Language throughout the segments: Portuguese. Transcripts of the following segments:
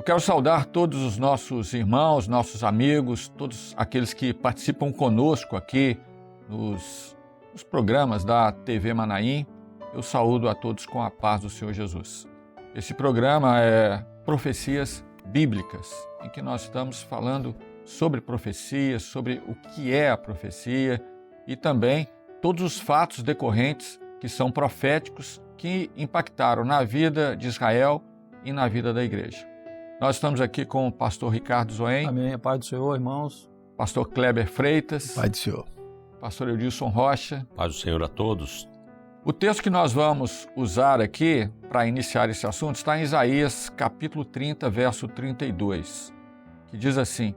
quero saudar todos os nossos irmãos, nossos amigos, todos aqueles que participam conosco aqui nos programas da TV Manaim. Eu saúdo a todos com a paz do Senhor Jesus. Esse programa é Profecias Bíblicas, em que nós estamos falando sobre profecias, sobre o que é a profecia e também todos os fatos decorrentes que são proféticos, que impactaram na vida de Israel e na vida da igreja. Nós estamos aqui com o pastor Ricardo Zoen. Amém. A paz do Senhor, irmãos. Pastor Kleber Freitas. Paz do Senhor. Pastor Eudilson Rocha. Paz do Senhor a todos. O texto que nós vamos usar aqui para iniciar esse assunto está em Isaías capítulo 30, verso 32, que diz assim: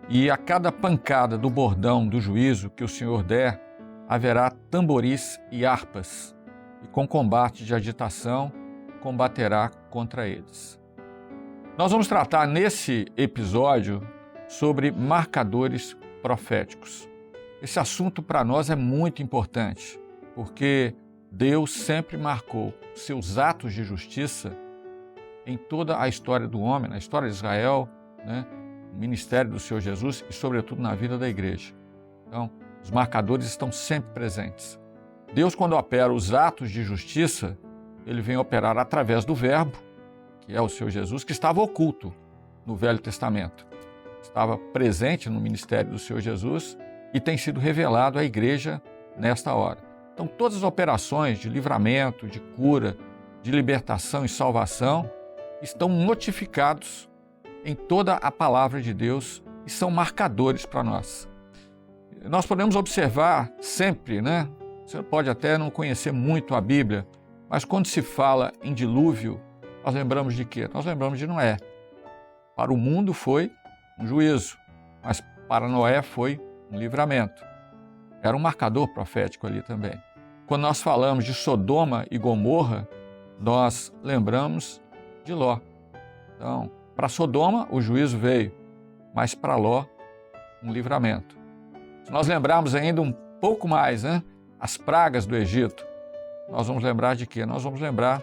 "E a cada pancada do bordão do juízo que o Senhor der, haverá tamboris e harpas, e com combate de agitação combaterá contra eles." Nós vamos tratar nesse episódio sobre marcadores proféticos. Esse assunto para nós é muito importante, porque Deus sempre marcou seus atos de justiça em toda a história do homem, na história de Israel, no ministério do Senhor Jesus e, sobretudo, na vida da igreja. Então, os marcadores estão sempre presentes. Deus, quando opera os atos de justiça, ele vem operar através do Verbo, que é o Senhor Jesus, que estava oculto no Velho Testamento. Estava presente no ministério do Senhor Jesus e tem sido revelado à igreja nesta hora. Então, todas as operações de livramento, de cura, de libertação e salvação estão notificados em toda a palavra de Deus e são marcadores para nós. Nós podemos observar sempre, Você pode até não conhecer muito a Bíblia, mas quando se fala em dilúvio, nós lembramos de quê? Nós lembramos de Noé. Para o mundo foi um juízo, mas para Noé foi um livramento. Era um marcador profético ali também. Quando nós falamos de Sodoma e Gomorra, nós lembramos de Ló. Então, para Sodoma o juízo veio, mas para Ló um livramento. Se nós lembrarmos ainda um pouco mais, as pragas do Egito, nós vamos lembrar de quê? Nós vamos lembrar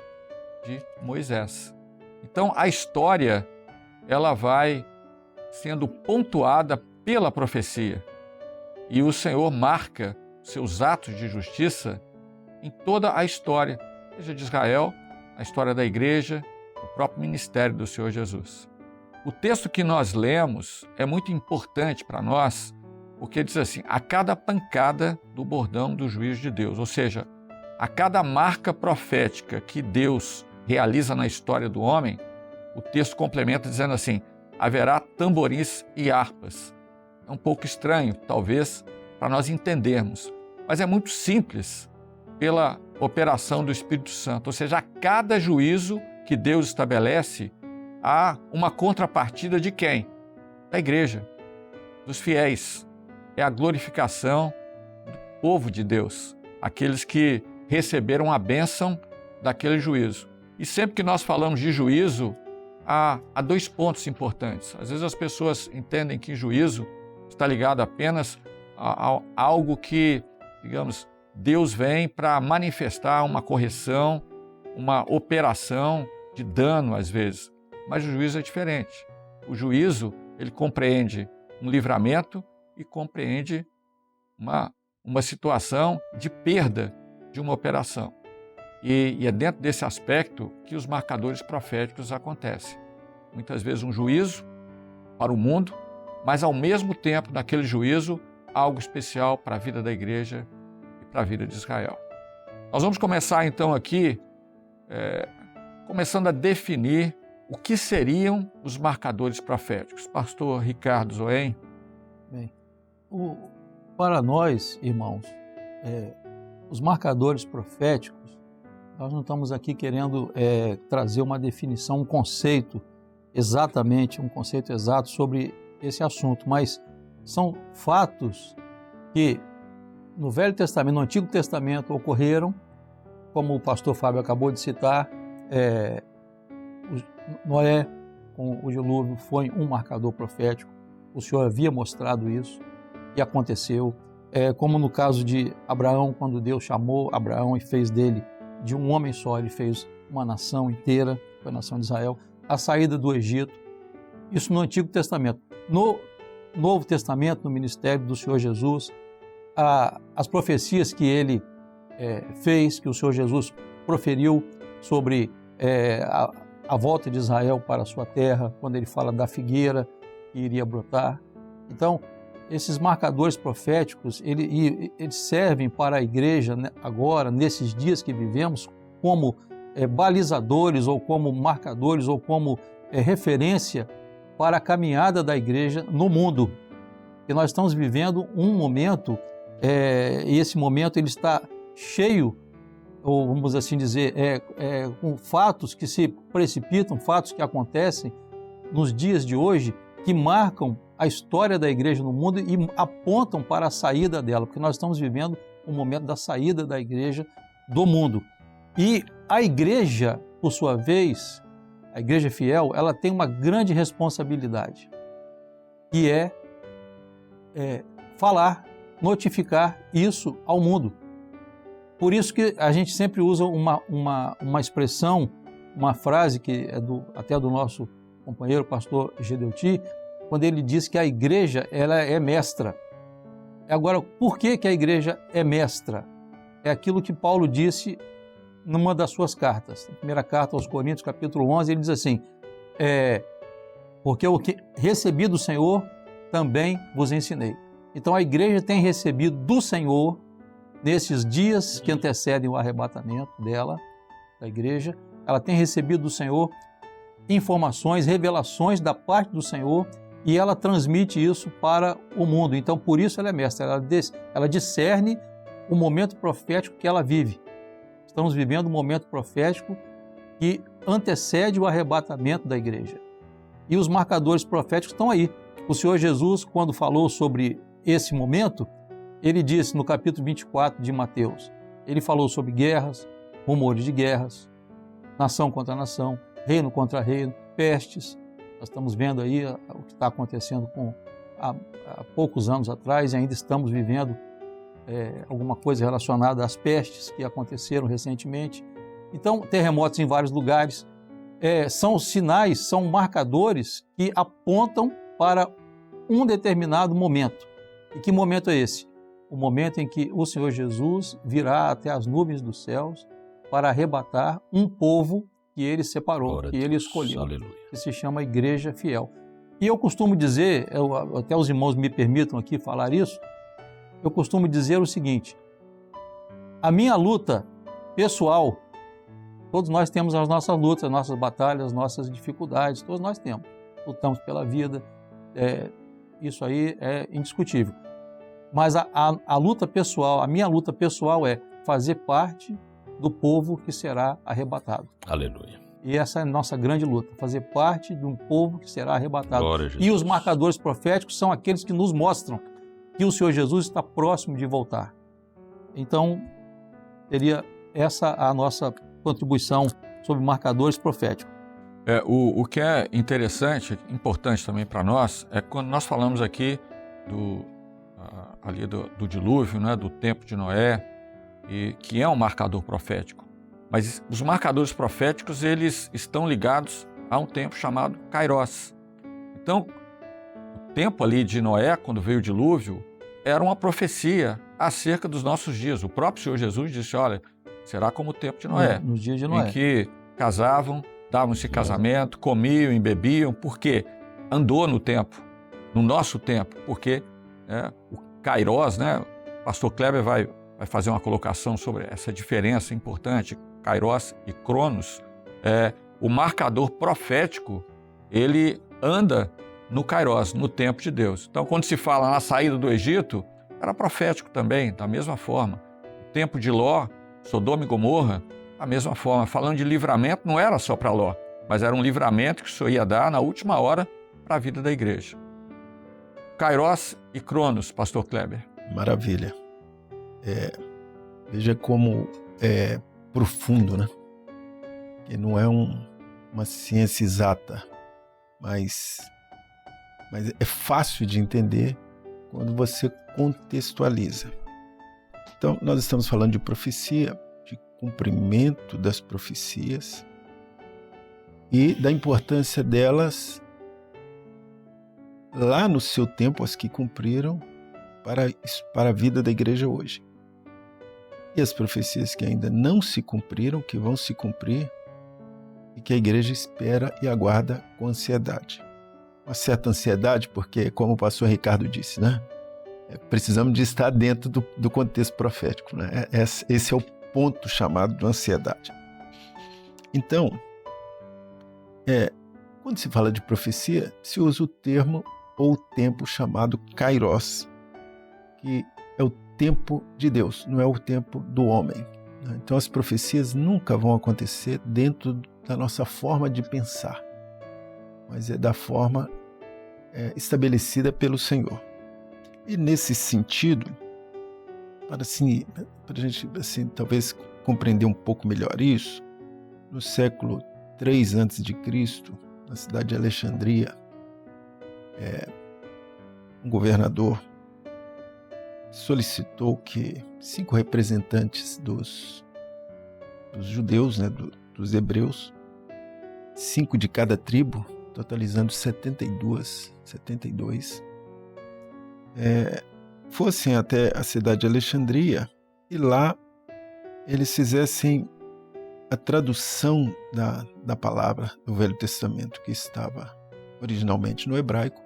de Moisés. Então, a história, ela vai sendo pontuada pela profecia. E o Senhor marca seus atos de justiça em toda a história, seja de Israel, a história da igreja, o próprio ministério do Senhor Jesus. O texto que nós lemos é muito importante para nós, porque diz assim: a cada pancada do bordão do juízo de Deus, ou seja, a cada marca profética que Deus realiza na história do homem, o texto complementa dizendo assim: haverá tamboris e harpas. É um pouco estranho, talvez, para nós entendermos, mas é muito simples pela operação do Espírito Santo. Ou seja, a cada juízo que Deus estabelece, há uma contrapartida de quem? Da igreja, dos fiéis. É a glorificação do povo de Deus, aqueles que receberam a bênção daquele juízo. E sempre que nós falamos de juízo, há dois pontos importantes. Às vezes as pessoas entendem que juízo está ligado apenas a algo que, digamos, Deus vem para manifestar uma correção, uma operação de dano às vezes. Mas o juízo é diferente. O juízo, ele compreende um livramento e compreende uma situação de perda de uma operação. E é dentro desse aspecto que os marcadores proféticos acontecem. Muitas vezes um juízo para o mundo, mas ao mesmo tempo, naquele juízo, algo especial para a vida da igreja e para a vida de Israel. Nós vamos começar então aqui, começando a definir o que seriam os marcadores proféticos. Pastor Ricardo Zoen. Bem, para nós, irmãos, os marcadores proféticos, nós não estamos aqui querendo trazer uma definição, um conceito exato sobre esse assunto, mas são fatos que no Velho Testamento, no Antigo Testamento ocorreram, como o pastor Fábio acabou de citar. Noé com o dilúvio foi um marcador profético, o Senhor havia mostrado isso e aconteceu, como no caso de Abraão, quando Deus chamou Abraão e fez dele, de um homem só, ele fez uma nação inteira, foi a nação de Israel. A saída do Egito, Isso no Antigo Testamento. No Novo Testamento, no ministério do Senhor Jesus, as profecias que ele fez, que o Senhor Jesus proferiu sobre a volta de Israel para a sua terra, quando ele fala da figueira que iria brotar. Então, esses marcadores proféticos, eles servem para a igreja, né, agora, nesses dias que vivemos, como balizadores, ou como marcadores, ou como referência para a caminhada da igreja no mundo. E nós estamos vivendo um momento, e esse momento ele está cheio, ou vamos assim dizer, com fatos que se precipitam, fatos que acontecem nos dias de hoje, que marcam a história da igreja no mundo e apontam para a saída dela, porque nós estamos vivendo um momento da saída da igreja do mundo. E a igreja, por sua vez, a igreja fiel, ela tem uma grande responsabilidade, que é falar, notificar isso ao mundo. Por isso que a gente sempre usa uma expressão, uma frase que é até do nosso companheiro, pastor Gedeuti, quando ele diz que a igreja ela é mestra. Agora, por que a igreja é mestra? É aquilo que Paulo disse numa das suas cartas. Na primeira carta aos Coríntios, capítulo 11, ele diz assim, porque o que recebi do Senhor, também vos ensinei. Então a igreja tem recebido do Senhor, nesses dias que antecedem o arrebatamento dela, da igreja, ela tem recebido do Senhor informações, revelações da parte do Senhor, e ela transmite isso para o mundo. Então, por isso ela é mestra, ela discerne o momento profético que ela vive. Estamos vivendo um momento profético que antecede o arrebatamento da igreja. E os marcadores proféticos estão aí. O Senhor Jesus, quando falou sobre esse momento, ele disse no capítulo 24 de Mateus, ele falou sobre guerras, rumores de guerras, nação contra nação, reino contra reino, pestes. Nós estamos vendo aí o que está acontecendo há poucos anos atrás, e ainda estamos vivendo alguma coisa relacionada às pestes que aconteceram recentemente. Então, terremotos em vários lugares são sinais, são marcadores que apontam para um determinado momento. E que momento é esse? O momento em que o Senhor Jesus virá até as nuvens dos céus para arrebatar um povo que ele separou, que ele escolheu, aleluia, que se chama Igreja Fiel. E eu costumo dizer, até os irmãos me permitam aqui falar isso, eu costumo dizer o seguinte, a minha luta pessoal, todos nós temos as nossas lutas, as nossas batalhas, as nossas dificuldades, todos nós temos, lutamos pela vida, isso aí é indiscutível. Mas a luta pessoal, a minha luta pessoal é fazer parte do povo que será arrebatado. Aleluia. E essa é a nossa grande luta, fazer parte de um povo que será arrebatado. Glória a Jesus. E os marcadores proféticos são aqueles que nos mostram que o Senhor Jesus está próximo de voltar. Então, seria essa a nossa contribuição sobre marcadores proféticos. O que é interessante, importante também para nós, é quando nós falamos aqui do dilúvio, né, do tempo de Noé, e que é um marcador profético. Mas os marcadores proféticos, eles estão ligados a um tempo chamado Kairos. Então, o tempo ali de Noé, quando veio o dilúvio, era uma profecia acerca dos nossos dias. O próprio Senhor Jesus disse, olha, será como o tempo de Noé. Nos dias de Noé. Em que casavam, davam-se casamento, comiam e bebiam, porque andou no tempo, no nosso tempo, porque o Kairos, né, o pastor Kleber vai fazer uma colocação sobre essa diferença importante, Kairos e Cronos. O marcador profético, ele anda no Kairos, no tempo de Deus. Então, quando se fala na saída do Egito, era profético também, da mesma forma. O tempo de Ló, Sodoma e Gomorra, da mesma forma. Falando de livramento, não era só para Ló, mas era um livramento que o Senhor ia dar na última hora para a vida da igreja. Kairos e Cronos, pastor Kleber. Maravilha. Veja como é profundo, né? Que não é uma ciência exata, mas é fácil de entender quando você contextualiza. Então, nós estamos falando de profecia, de cumprimento das profecias e da importância delas lá no seu tempo as que cumpriram para a vida da igreja hoje. E as profecias que ainda não se cumpriram, que vão se cumprir, e que a igreja espera e aguarda com ansiedade. Uma certa ansiedade, porque, como o pastor Ricardo disse, né? Precisamos de estar dentro do contexto profético, né? Esse é o ponto chamado de ansiedade. Então, quando se fala de profecia, se usa o termo ou o tempo chamado kairos, que é o tempo de Deus, não é o tempo do homem. Então as profecias nunca vão acontecer dentro da nossa forma de pensar, mas é da forma estabelecida pelo Senhor. E nesse sentido, para a gente talvez compreender um pouco melhor isso, no século 3 a.C., na cidade de Alexandria, um governador solicitou que 5 representantes dos judeus, né, dos hebreus, 5 de cada tribo, totalizando 72, fossem até a cidade de Alexandria e lá eles fizessem a tradução da palavra do Velho Testamento, que estava originalmente no hebraico,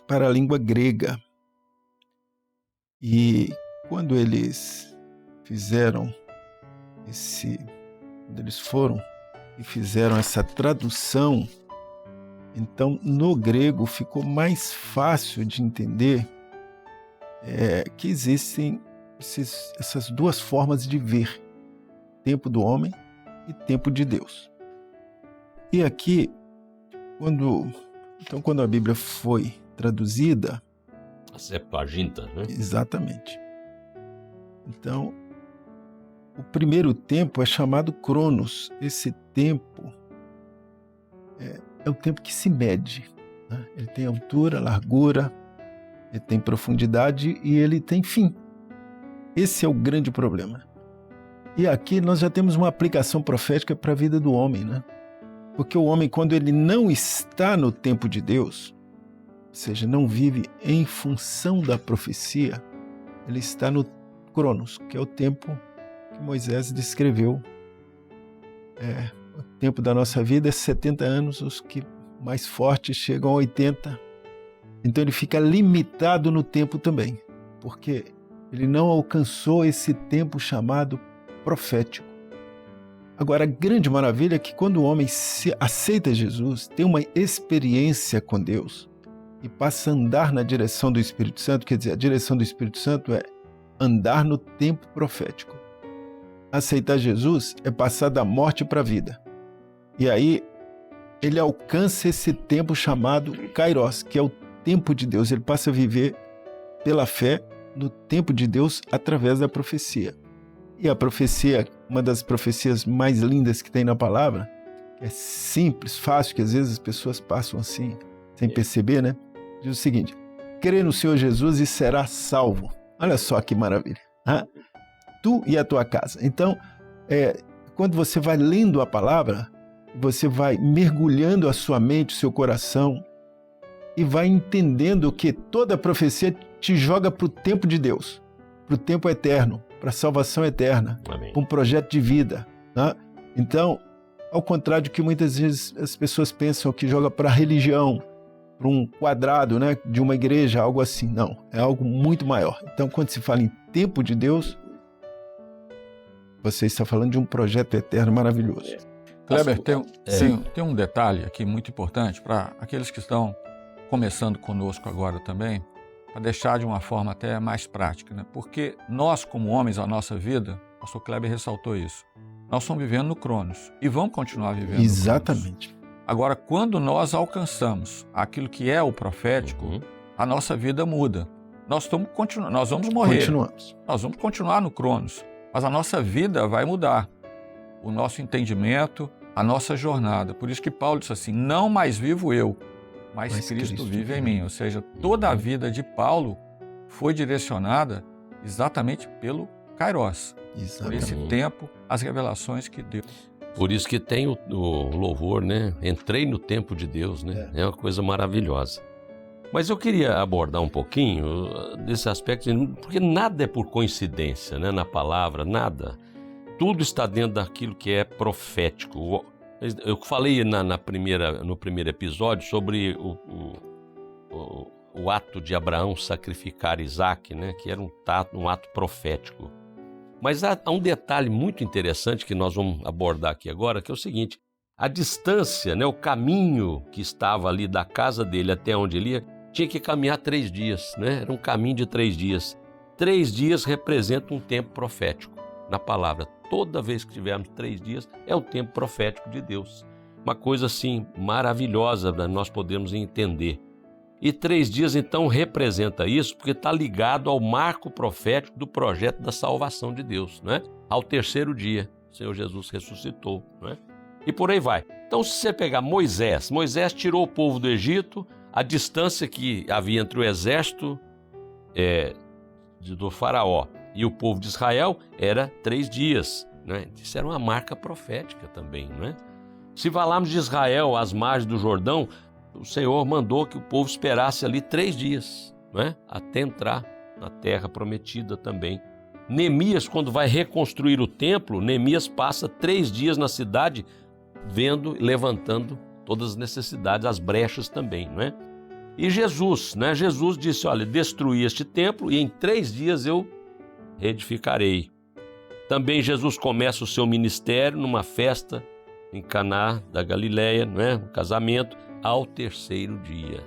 para a língua grega. E quando eles foram e fizeram essa tradução, então no grego ficou mais fácil de entender que existem essas duas formas de ver, tempo do homem e tempo de Deus. E aqui, quando a Bíblia foi traduzida, a Septuaginta, né? Exatamente. Então, o primeiro tempo é chamado Cronos. Esse tempo é o tempo que se mede, né? Ele tem altura, largura, ele tem profundidade e ele tem fim. Esse é o grande problema. E aqui nós já temos uma aplicação profética para a vida do homem, né? Porque o homem, quando ele não está no tempo de Deus, ou seja, não vive em função da profecia, ele está no Cronos, que é o tempo que Moisés descreveu. O tempo da nossa vida é 70 anos, os que mais fortes chegam a 80. Então ele fica limitado no tempo também, porque ele não alcançou esse tempo chamado profético. Agora, a grande maravilha é que quando o homem aceita Jesus, tem uma experiência com Deus, e passa a andar na direção do Espírito Santo, quer dizer, a direção do Espírito Santo é andar no tempo profético. Aceitar Jesus é passar da morte para a vida. E aí, ele alcança esse tempo chamado kairos, que é o tempo de Deus. Ele passa a viver pela fé no tempo de Deus através da profecia. E a profecia, uma das profecias mais lindas que tem na palavra, é simples, fácil, que às vezes as pessoas passam assim, sem perceber, né? Diz o seguinte: crê no Senhor Jesus e será salvo. Olha só que maravilha. Tu e a tua casa. Então, quando você vai lendo a palavra, você vai mergulhando a sua mente, o seu coração, e vai entendendo que toda a profecia te joga para o tempo de Deus, para o tempo eterno, para a salvação eterna, para um projeto de vida. Né? Então, ao contrário do que muitas vezes as pessoas pensam que joga para a religião, para um quadrado, né, de uma igreja, algo assim. Não, é algo muito maior. Então, quando se fala em tempo de Deus, você está falando de um projeto eterno maravilhoso. Kleber, tem um detalhe aqui muito importante para aqueles que estão começando conosco agora também, para deixar de uma forma até mais prática, né? Porque nós, como homens, a nossa vida, o pastor Kleber ressaltou isso, nós estamos vivendo no Cronos e vamos continuar vivendo Exatamente. no Cronos. Agora, quando nós alcançamos aquilo que é o profético, a nossa vida muda. Nós vamos morrer. Continuamos. Nós vamos continuar no Cronos, mas a nossa vida vai mudar. O nosso entendimento, a nossa jornada. Por isso que Paulo disse assim, não mais vivo eu, mas Cristo vive em mim. Ou seja, toda a vida de Paulo foi direcionada exatamente pelo kairos. Por esse tempo, as revelações que Deus... Por isso que tem o louvor, né? Entrei no tempo de Deus, né? É uma coisa maravilhosa. Mas eu queria abordar um pouquinho desse aspecto, porque nada é por coincidência, né, na palavra, nada. Tudo está dentro daquilo que é profético. Eu falei no primeiro episódio sobre o ato de Abraão sacrificar Isaac, né, que era um ato profético. Mas há um detalhe muito interessante que nós vamos abordar aqui agora, que é o seguinte: a distância, né, o caminho que estava ali da casa dele até onde ele ia, tinha que caminhar 3 dias, né? Era um caminho de 3 dias. 3 dias representam um tempo profético na palavra. Toda vez que tivermos 3 dias, é o tempo profético de Deus. Uma coisa assim maravilhosa para nós podermos entender. E 3 dias então representa isso, porque está ligado ao marco profético do projeto da salvação de Deus, né? Ao 3º dia, o Senhor Jesus ressuscitou, né? E por aí vai. Então, se você pegar Moisés tirou o povo do Egito, a distância que havia entre o exército do faraó e o povo de Israel era 3 dias, né? Isso era uma marca profética também, né? Se falarmos de Israel às margens do Jordão, o Senhor mandou que o povo esperasse ali 3 dias, né? Até entrar na terra prometida também. Neemias, quando vai reconstruir o templo, Neemias passa 3 dias na cidade vendo e levantando todas as necessidades, as brechas também, não é? E Jesus, né? Jesus disse, olha, destruí este templo e em 3 dias eu reedificarei. Também Jesus começa o seu ministério numa festa em Caná da Galileia, não é? Um casamento, ao 3º dia.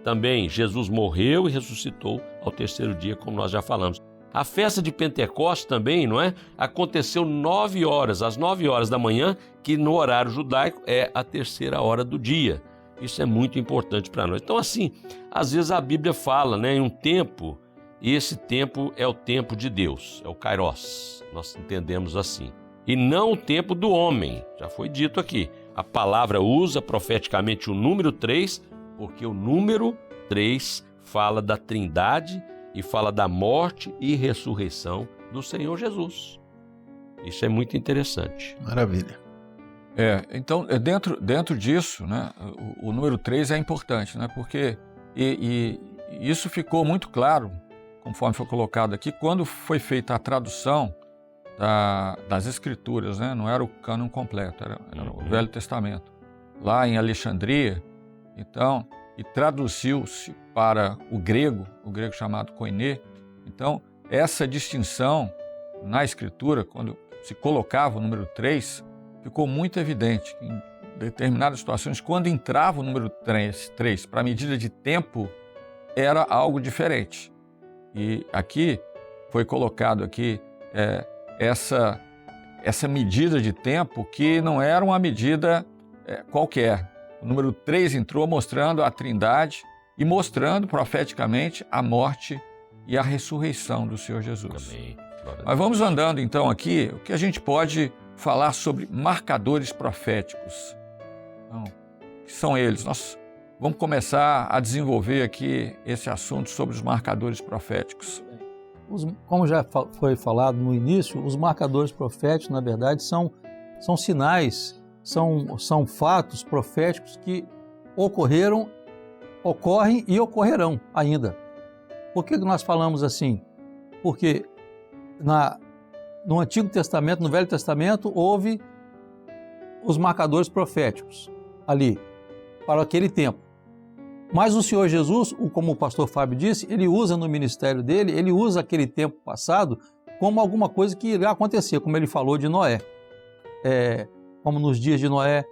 Também Jesus morreu e ressuscitou ao 3º dia, como nós já falamos. A festa de Pentecostes também, não é? Aconteceu 9 horas, às 9 horas da manhã, que no horário judaico é a 3ª hora do dia. Isso é muito importante para nós. Então, assim, às vezes a Bíblia fala, né, em um tempo, e esse tempo é o tempo de Deus, é o Kairos, nós entendemos assim. E não o tempo do homem, já foi dito aqui. A palavra usa profeticamente o número 3, porque o número 3 fala da Trindade e fala da morte e ressurreição do Senhor Jesus. Isso é muito interessante. Maravilha. Então, dentro disso, né, o número 3 é importante, né, porque isso ficou muito claro, conforme foi colocado aqui, quando foi feita a tradução das Escrituras, né, não era o cânon completo, era o Velho Testamento, lá em Alexandria, então, e traduziu-se para o grego chamado koiné. Então, essa distinção na Escritura, quando se colocava o número 3, ficou muito evidente que em determinadas situações, quando entrava o número 3 para a medida de tempo, era algo diferente. E aqui foi colocado aqui essa medida de tempo que não era uma medida qualquer. O número 3 entrou mostrando a Trindade e mostrando profeticamente a morte e a ressurreição do Senhor Jesus. Amém. Mas vamos andando então aqui, o que a gente pode falar sobre marcadores proféticos. Então, que são eles? Nós vamos começar a desenvolver aqui esse assunto sobre os marcadores proféticos. Como já foi falado no início, os marcadores proféticos, na verdade, são sinais, são fatos proféticos que ocorreram, ocorrem e ocorrerão ainda. Por que nós falamos assim? Porque no Antigo Testamento, no Velho Testamento, houve os marcadores proféticos ali, para aquele tempo. Mas o Senhor Jesus, como o pastor Fábio disse, ele usa no ministério dele, ele usa aquele tempo passado como alguma coisa que irá acontecer, como ele falou de Noé. Como nos dias de Noé,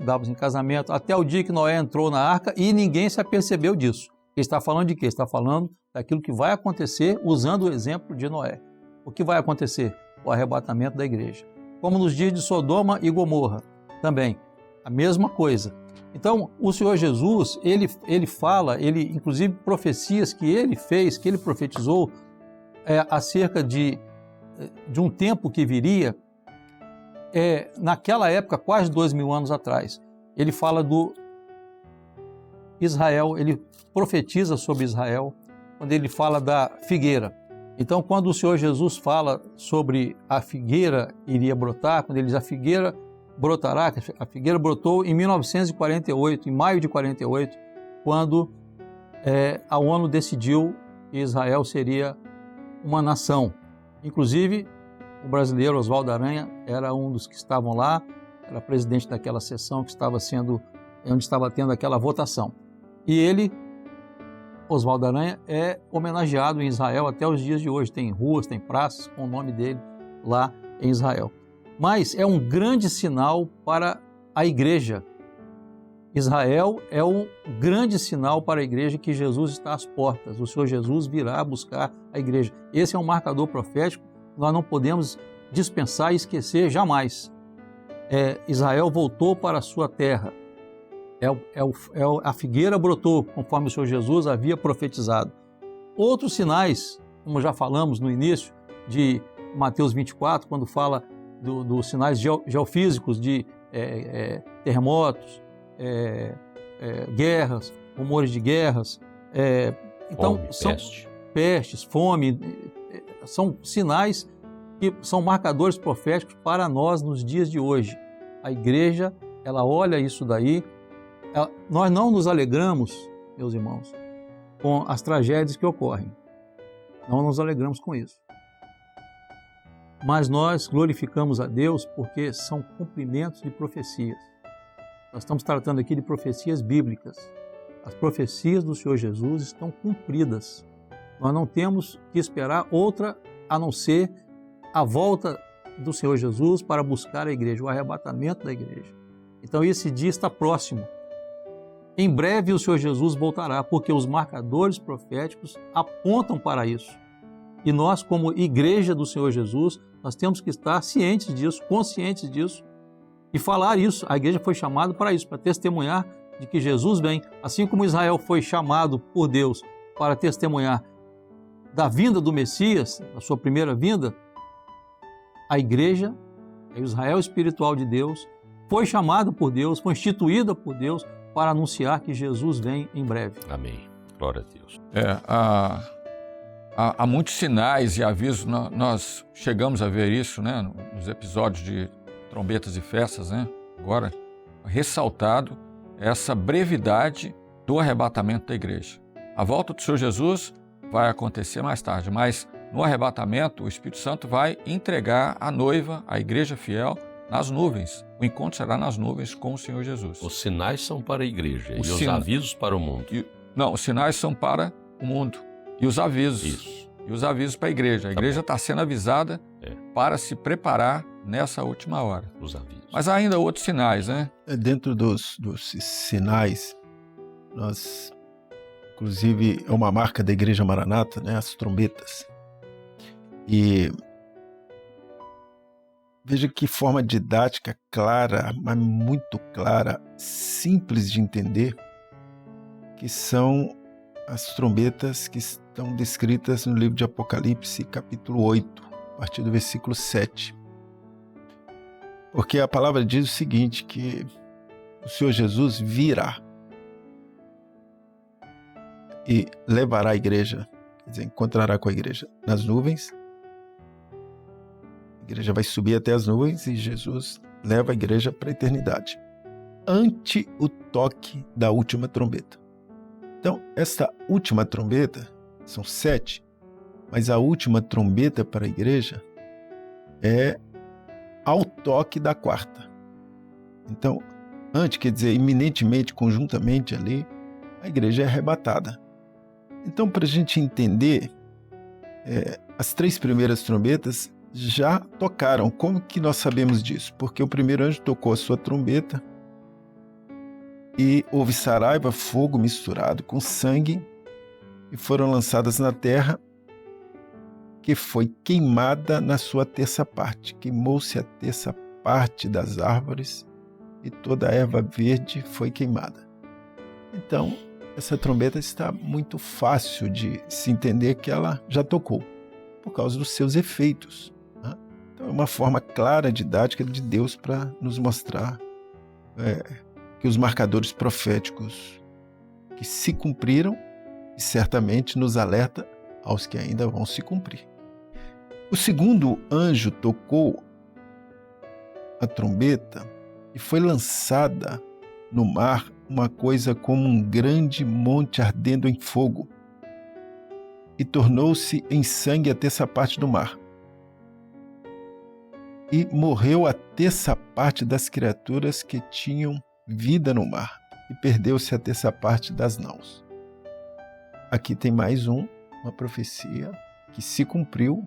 davam em casamento, até o dia que Noé entrou na arca e ninguém se apercebeu disso. Ele está falando de quê? Ele está falando daquilo que vai acontecer usando o exemplo de Noé. O que vai acontecer? O arrebatamento da igreja. Como nos dias de Sodoma e Gomorra, também, a mesma coisa. Então, o Senhor Jesus, ele fala, inclusive profecias que ele fez, que ele profetizou acerca de um tempo que viria, naquela época, quase 2000 anos atrás. Ele fala do Israel, ele profetiza sobre Israel, quando ele fala da figueira. Então, quando o Senhor Jesus fala sobre a figueira iria brotar, quando ele diz a figueira brotará, a figueira brotou em 1948, em maio de 48, quando a ONU decidiu que Israel seria uma nação. Inclusive, o brasileiro Oswaldo Aranha era um dos que estavam lá, era presidente daquela sessão que onde estava tendo aquela votação. E ele, Oswaldo Aranha, é homenageado em Israel até os dias de hoje. Tem ruas, tem praças com o nome dele lá em Israel. Mas é um grande sinal para a igreja. Israel é um grande sinal para a igreja que Jesus está às portas. O Senhor Jesus virá buscar a igreja. Esse é um marcador profético que nós não podemos dispensar e esquecer jamais. Israel voltou para a sua terra. A figueira brotou, conforme o Senhor Jesus havia profetizado. Outros sinais, como já falamos no início de Mateus 24, quando fala dos sinais geofísicos de terremotos, guerras, rumores de guerras, então são pestes, fome, são sinais que são marcadores proféticos para nós nos dias de hoje. A igreja, ela olha isso daí. Nós não nos alegramos, meus irmãos, com as tragédias que ocorrem. Não nos alegramos com isso. Mas nós glorificamos a Deus porque são cumprimentos de profecias. Nós estamos tratando aqui de profecias bíblicas. As profecias do Senhor Jesus estão cumpridas. Nós não temos que esperar outra a não ser a volta do Senhor Jesus para buscar a igreja, o arrebatamento da igreja. Então esse dia está próximo. Em breve o Senhor Jesus voltará, porque os marcadores proféticos apontam para isso. E nós, como igreja do Senhor Jesus, nós temos que estar cientes disso, conscientes disso e falar isso. A igreja foi chamada para isso, para testemunhar de que Jesus vem. Assim como Israel foi chamado por Deus para testemunhar da vinda do Messias, da sua primeira vinda, a igreja, o Israel espiritual de Deus, foi chamada por Deus, foi instituída por Deus para anunciar que Jesus vem em breve. Amém. Glória a Deus. Há muitos sinais e avisos, nós chegamos a ver isso, né, nos episódios de Trombetas e Festas, né, agora ressaltado essa brevidade do arrebatamento da igreja. A volta do Senhor Jesus vai acontecer mais tarde, mas no arrebatamento o Espírito Santo vai entregar a noiva, a igreja fiel, nas nuvens. O encontro será nas nuvens com o Senhor Jesus. Os sinais são para a igreja e os avisos para o mundo. Não, os sinais são para o mundo e os avisos. Isso. E os avisos para a igreja. A igreja está sendo avisada para se preparar nessa última hora. Os avisos. Mas há ainda outros sinais, né? Dentro dos sinais, nós, inclusive, é uma marca da Igreja Maranata, né? As trombetas. E veja que forma didática clara, mas muito clara, simples de entender, que são as trombetas que estão descritas no livro de Apocalipse, capítulo 8, a partir do versículo 7. Porque a palavra diz o seguinte, que o Senhor Jesus virá e levará a igreja, quer dizer, encontrará com a igreja nas nuvens. A igreja vai subir até as nuvens e Jesus leva a igreja para a eternidade, ante o toque da última trombeta. Então, esta última trombeta, são 7, mas a última trombeta para a igreja é ao toque da quarta. Então, antes, quer dizer, iminentemente, conjuntamente ali, a igreja é arrebatada. Então, para a gente entender, as 3 primeiras trombetas já tocaram. Como que nós sabemos disso? Porque o primeiro anjo tocou a sua trombeta e houve saraiva, fogo misturado com sangue, e foram lançadas na terra, que foi queimada na sua terça parte. Queimou-se a terça parte das árvores e toda a erva verde foi queimada. Então, essa trombeta está muito fácil de se entender que ela já tocou, por causa dos seus efeitos. Né? Então, é uma forma clara, didática de Deus para nos mostrar que os marcadores proféticos que se cumpriram e certamente nos alerta aos que ainda vão se cumprir. O segundo anjo tocou a trombeta e foi lançada no mar uma coisa como um grande monte ardendo em fogo, e tornou-se em sangue a terça parte do mar. E morreu a terça parte das criaturas que tinham vida no mar, e perdeu-se a terça parte das naus. Aqui tem mais uma profecia que se cumpriu,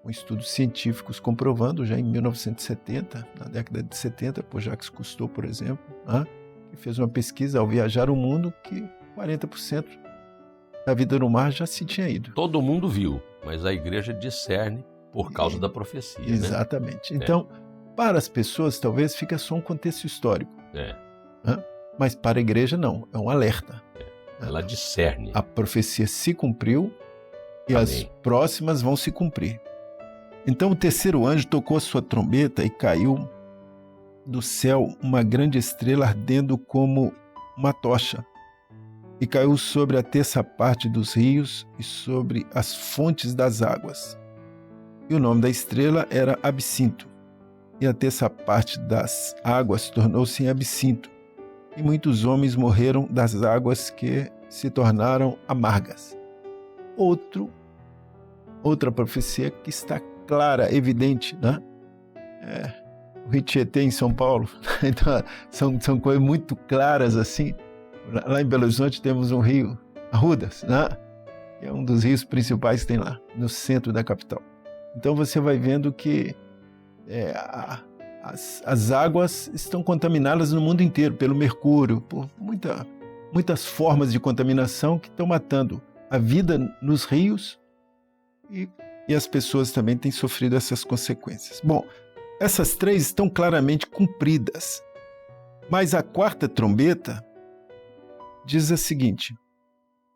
com estudos científicos comprovando já em 1970, na década de 70, por Jacques Cousteau, por exemplo, que fez uma pesquisa ao viajar o mundo que 40% da vida no mar já se tinha ido. Todo mundo viu, mas a igreja discerne por causa da profecia. Exatamente. Né? Então, para as pessoas, talvez fica só um contexto histórico. Mas para a igreja, não. É um alerta. Ela discerne. A profecia se cumpriu e Amém. as próximas vão se cumprir. Então o terceiro anjo tocou a sua trombeta e caiu do céu uma grande estrela ardendo como uma tocha, e caiu sobre a terça parte dos rios e sobre as fontes das águas. E o nome da estrela era Absinto, e a terça parte das águas tornou-se em absinto, e muitos homens morreram das águas que se tornaram amargas. Outra profecia que está clara, evidente, né? O Rio Tietê em São Paulo. Então, são coisas muito claras assim. Lá em Belo Horizonte temos um rio, Arrudas, né? Que é um dos rios principais que tem lá, no centro da capital. Então você vai vendo que as águas estão contaminadas no mundo inteiro, pelo mercúrio, por muitas formas de contaminação que estão matando a vida nos rios e as pessoas também têm sofrido essas consequências. Bom, essas três estão claramente cumpridas, mas a quarta trombeta diz a seguinte: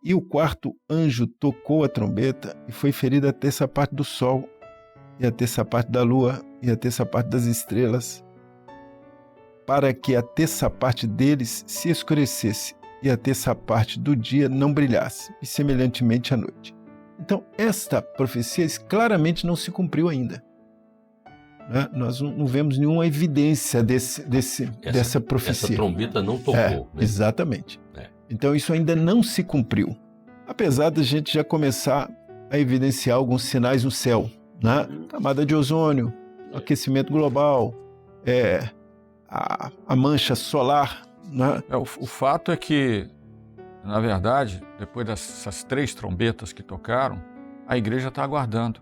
e o quarto anjo tocou a trombeta e foi ferida a terça parte do sol, e a terça parte da lua, e a terça parte das estrelas, para que a terça parte deles se escurecesse, e a terça parte do dia não brilhasse, e semelhantemente à noite. Então, esta profecia claramente não se cumpriu ainda. Né? Nós não vemos nenhuma evidência dessa profecia. Essa trombeta não tocou. Né? Exatamente. Então, isso ainda não se cumpriu. Apesar da gente já começar a evidenciar alguns sinais no céu. Né? Camada de ozônio, aquecimento global, a mancha solar. Né? O fato é que, na verdade, depois dessas três trombetas que tocaram, a igreja está aguardando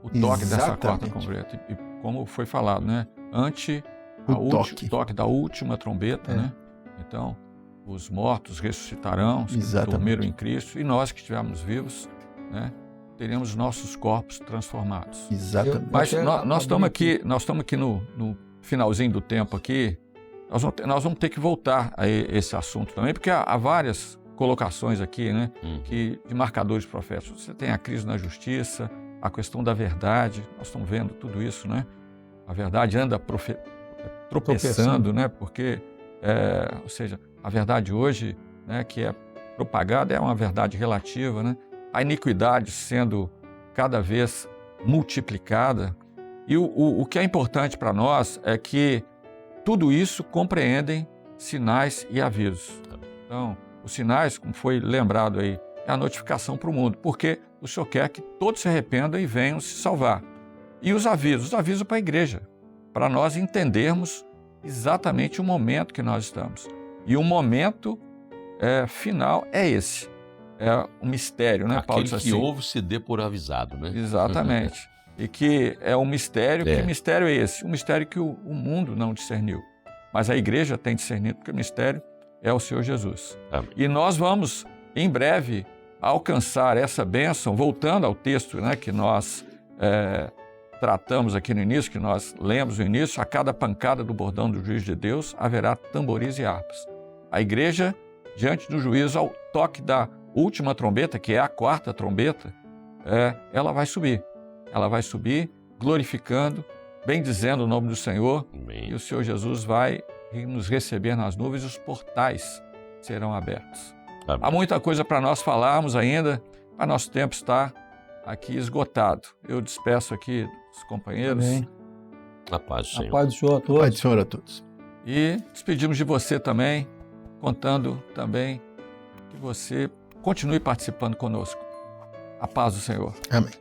o toque dessa quarta trombeta. E como foi falado, né? Ante o toque da última trombeta, né? Então, os mortos ressuscitarão, os que dormiram em Cristo, e nós que estivermos vivos, né? Teremos nossos corpos transformados. Exatamente. Mas nós estamos aqui no finalzinho do tempo aqui. Nós vamos ter que voltar a esse assunto também, porque há várias colocações aqui, né, de marcadores proféticos. Você tem a crise na justiça, a questão da verdade, nós estamos vendo tudo isso, né? A verdade anda tropeçando, né? Porque, ou seja, a verdade hoje, né, que é propagada, é uma verdade relativa, né? A iniquidade sendo cada vez multiplicada. E o que é importante para nós é que tudo isso compreendem sinais e avisos. Então, os sinais, como foi lembrado aí, é a notificação para o mundo, porque o Senhor quer que todos se arrependam e venham se salvar. E os avisos para a igreja, para nós entendermos exatamente o momento que nós estamos. E o momento final é esse. É um mistério, né, Paulo? Aquele que ouve se dê por avisado, né? Exatamente. E que é um mistério. Que mistério é esse? Um mistério que o mundo não discerniu. Mas a igreja tem discernido, porque o mistério é o Senhor Jesus. Amém. E nós vamos, em breve, alcançar essa bênção, voltando ao texto, né, que nós tratamos aqui no início, que nós lemos no início: a cada pancada do bordão do juiz de Deus haverá tamboris e harpas. A igreja, diante do juízo, ao toque da última trombeta, que é a quarta trombeta, ela vai subir. Ela vai subir glorificando, bendizendo o nome do Senhor. Amém. E o Senhor Jesus vai nos receber nas nuvens e os portais serão abertos. Amém. Há muita coisa para nós falarmos ainda, mas nosso tempo está aqui esgotado. Eu despeço aqui os companheiros. Amém. A paz do Senhor. A paz do Senhor a todos. Pai do Senhor a todos. E despedimos de você também, contando também que você continue participando conosco. A paz do Senhor. Amém.